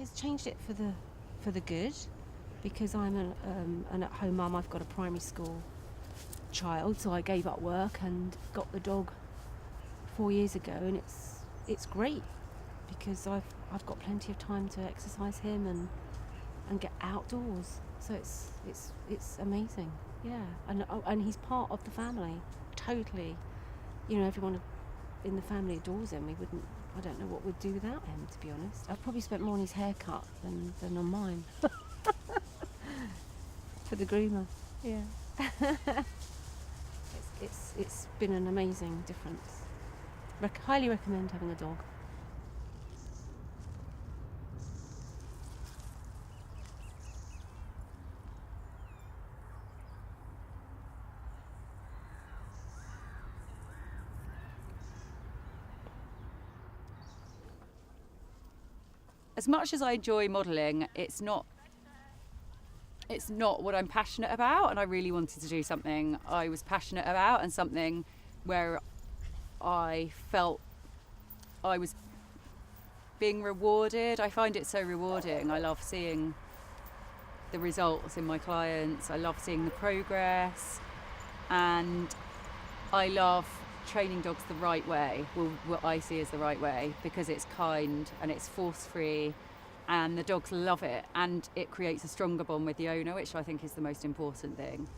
has changed it for the good, because I'm an at-home mum. I've got a primary school child, so I gave up work and got the dog 4 years ago, and it's great because I've got plenty of time to exercise him and get outdoors. So it's amazing, yeah. And he's part of the family, totally. You know, everyone in the family adores him. I don't know what we'd do without him, to be honest. I've probably spent more on his haircut than on mine. For the groomer, yeah. It's been an amazing difference. Highly recommend having a dog. As much as I enjoy modelling, it's not what I'm passionate about, and I really wanted to do something I was passionate about and something where I felt I was being rewarded. I find it so rewarding. I love seeing the results in my clients. I love seeing the progress, and I love training dogs the right way, well, what I see as the right way, because it's kind and it's force-free and the dogs love it, and it creates a stronger bond with the owner, which I think is the most important thing.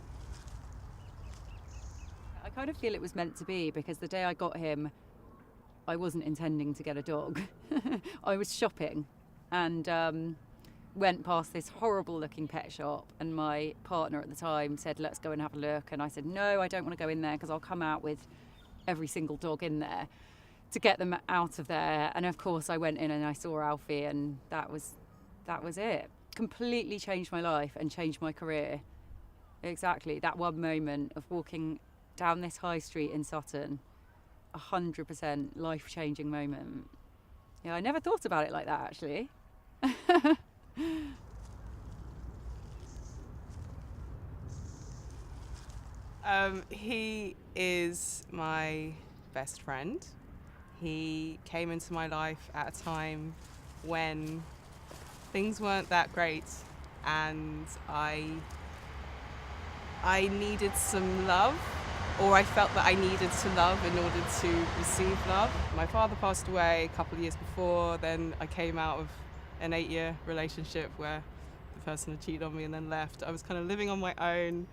I kind of feel it was meant to be, because the day I got him, I wasn't intending to get a dog. I was shopping and went past this horrible looking pet shop, and my partner at the time said, let's go and have a look, and I said, no, I don't want to go in there because I'll come out with every single dog in there to get them out of there. And of course I went in and I saw Alfie, and that was it. Completely changed my life and changed my career. Exactly, that one moment of walking down this high street in Sutton, 100% life-changing moment. Yeah, I never thought about it like that, actually. He is my best friend. He came into my life at a time when things weren't that great, and I needed some love, or I felt that I needed to love in order to receive love. My father passed away a couple of years before, then I came out of an 8-year relationship where the person had cheated on me and then left. I was kind of living on my own.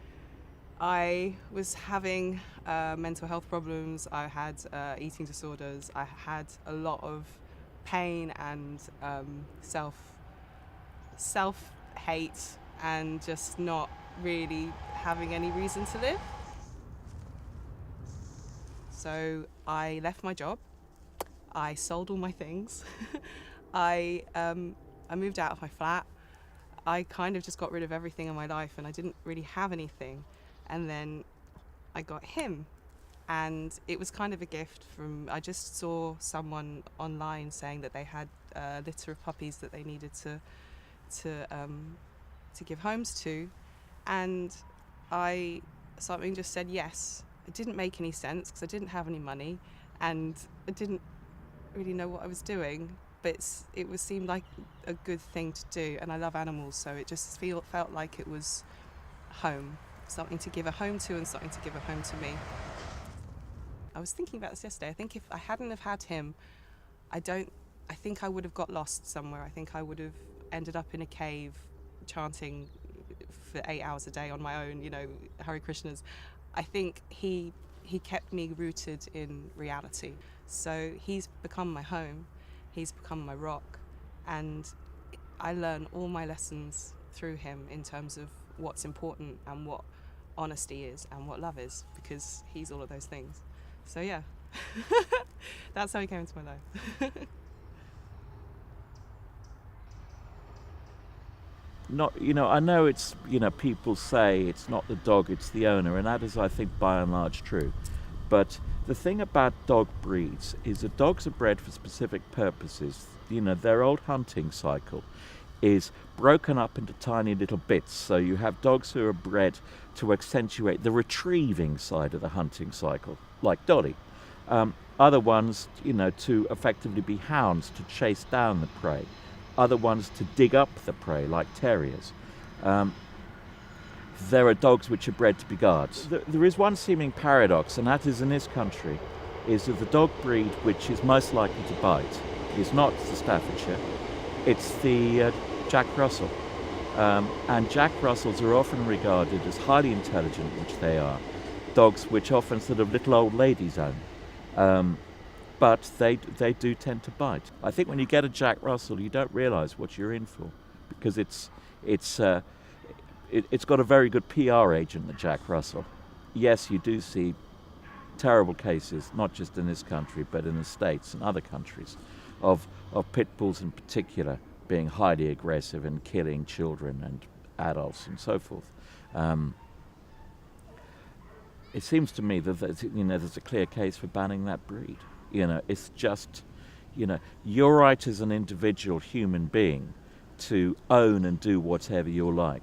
I was having mental health problems. I had eating disorders. I had a lot of pain and self-hate, and just not really having any reason to live. So I left my job. I sold all my things. I moved out of my flat. I kind of just got rid of everything in my life, and I didn't really have anything. And then I got him, and it was kind of a gift I just saw someone online saying that they had a litter of puppies that they needed to give homes to, and something just said yes. It didn't make any sense because I didn't have any money, and I didn't really know what I was doing, but it seemed like a good thing to do, and I love animals, so it just felt like it was home. Something to give a home to, and something to give a home to me. I was thinking about this yesterday. I think if I hadn't have had him, I think I would have got lost somewhere. I think I would have ended up in a cave chanting for 8 hours a day on my own, Hare Krishnas. I think he kept me rooted in reality. So he's become my home. He's become my rock, and I learn all my lessons through him in terms of what's important and what honesty is and what love is, because he's all of those things. So yeah, that's how he came into my life. I know it's, people say it's not the dog, it's the owner, and that is, I think, by and large true. But the thing about dog breeds is that dogs are bred for specific purposes. Their old hunting cycle is broken up into tiny little bits. So you have dogs who are bred to accentuate the retrieving side of the hunting cycle, like Dolly. Other ones, to effectively be hounds, to chase down the prey. other ones to dig up the prey, like terriers. There are dogs which are bred to be guards. There is one seeming paradox, and that is in this country, is that the dog breed which is most likely to bite is not the Staffordshire, it's the Jack Russell. And Jack Russells are often regarded as highly intelligent, which they are, dogs which often sort of little old ladies own. But they do tend to bite. I think when you get a Jack Russell, you don't realise what you're in for, because it's got a very good PR agent, the Jack Russell. Yes, you do see terrible cases, not just in this country, but in the States and other countries, of pit bulls in particular being highly aggressive and killing children and adults and so forth. It seems to me that there's a clear case for banning that breed. It's just, you're right as an individual human being to own and do whatever you like,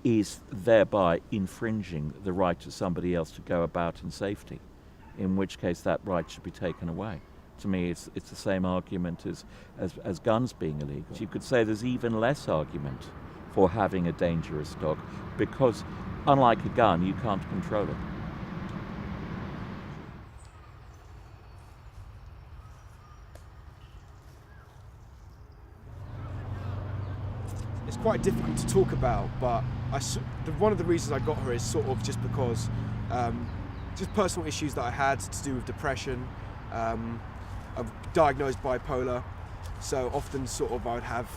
is thereby infringing the right of somebody else to go about in safety, in which case that right should be taken away. To me, it's the same argument as guns being illegal. You could say there's even less argument for having a dangerous dog, because unlike a gun, you can't control it. It's quite difficult to talk about, but one of the reasons I got her is sort of just because just personal issues that I had to do with depression. I'm diagnosed bipolar, so often sort of I would have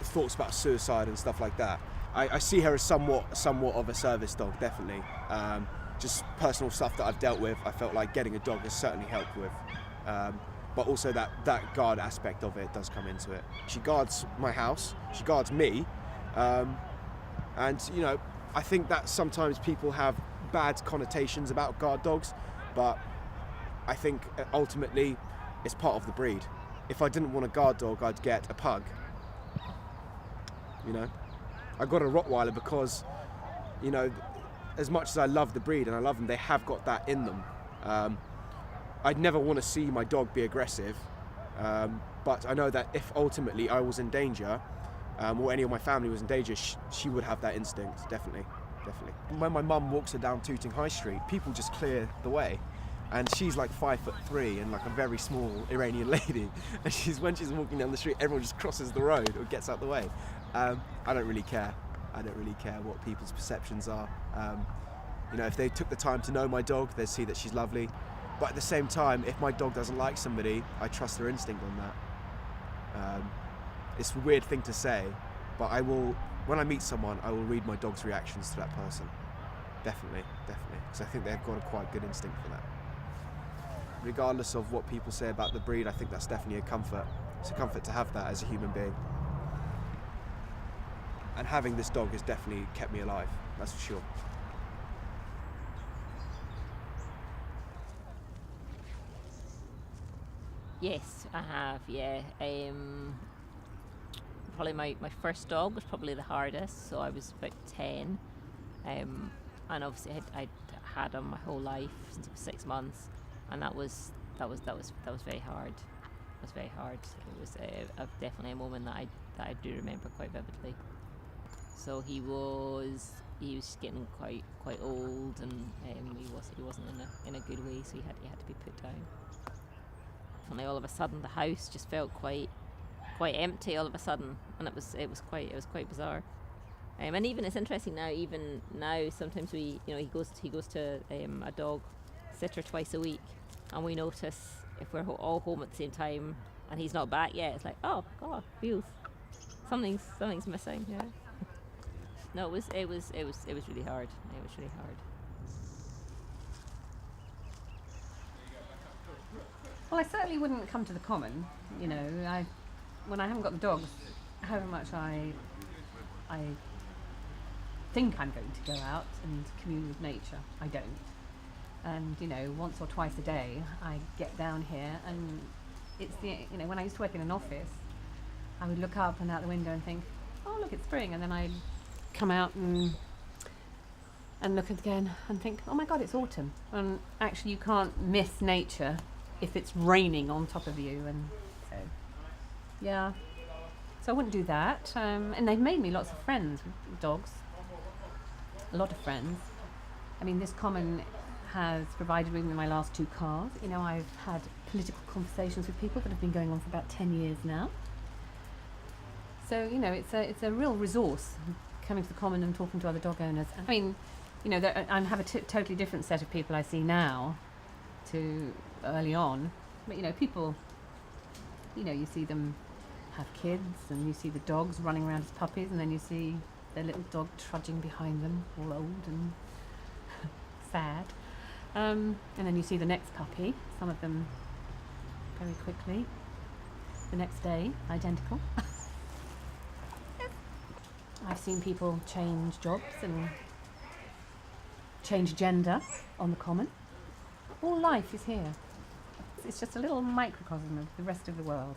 thoughts about suicide and stuff like that. I see her as somewhat of a service dog, definitely. Just personal stuff that I've dealt with, I felt like getting a dog has certainly helped with. But also that guard aspect of it does come into it. She guards my house, she guards me, and I think that sometimes people have bad connotations about guard dogs, but I think ultimately it's part of the breed. If I didn't want a guard dog, I'd get a pug. I got a Rottweiler because, as much as I love the breed and I love them, they have got that in them. I'd never want to see my dog be aggressive, but I know that if ultimately I was in danger, or any of my family was in danger, she would have that instinct, definitely. When my mum walks her down Tooting High Street, people just clear the way. And she's like 5'3" and like a very small Iranian lady. And when she's walking down the street, everyone just crosses the road or gets out the way. I don't really care. I don't really care what people's perceptions are. If they took the time to know my dog, they'd see that she's lovely. But at the same time, if my dog doesn't like somebody, I trust their instinct on that. It's a weird thing to say, but when I meet someone, I will read my dog's reactions to that person. Definitely, because I think they've got a quite good instinct for that. Regardless of what people say about the breed, I think that's definitely a comfort. It's a comfort to have that as a human being. And having this dog has definitely kept me alive, that's for sure. Yes, I have, yeah. Probably my first dog was probably the hardest, so I was about 10. And obviously I'd had him my whole life since he was 6 months, and that was very hard. It was very hard. It was definitely a moment that I do remember quite vividly. So he was getting quite old, and he wasn't in a good way, so he had to be put down. And all of a sudden the house just felt quite empty all of a sudden, and it was quite bizarre. And even it's interesting now. Even now, sometimes he goes to a dog sitter twice a week, and we notice if we're all home at the same time and he's not back yet. It's like, oh God, feels something's missing. Yeah. No, it was really hard. It was really hard. Well, I certainly wouldn't come to the Common. When I haven't got the dogs, however much I think I'm going to go out and commune with nature, I don't. And once or twice a day, I get down here, and it's when I used to work in an office, I would look up and out the window and think, oh look, it's spring, and then I'd come out and look again and think, oh my God, it's autumn. And actually, you can't miss nature if it's raining on top of you. And so, yeah, so I wouldn't do that. And they've made me lots of friends with dogs. A lot of friends. I mean, this common has provided me with my last 2 cars. You know, I've had political conversations with people that have been going on for about 10 years now. So, you know, it's a real resource coming to the common and talking to other dog owners. I mean, you know, I have a totally different set of people I see now to early on. But, you know, people, you know, you see them have kids and you see the dogs running around as puppies, and then you see their little dog trudging behind them, all old and sad. And then you see the next puppy, some of them very quickly. The next day, identical. I've seen people change jobs and change gender on the common. All life is here. It's just a little microcosm of the rest of the world.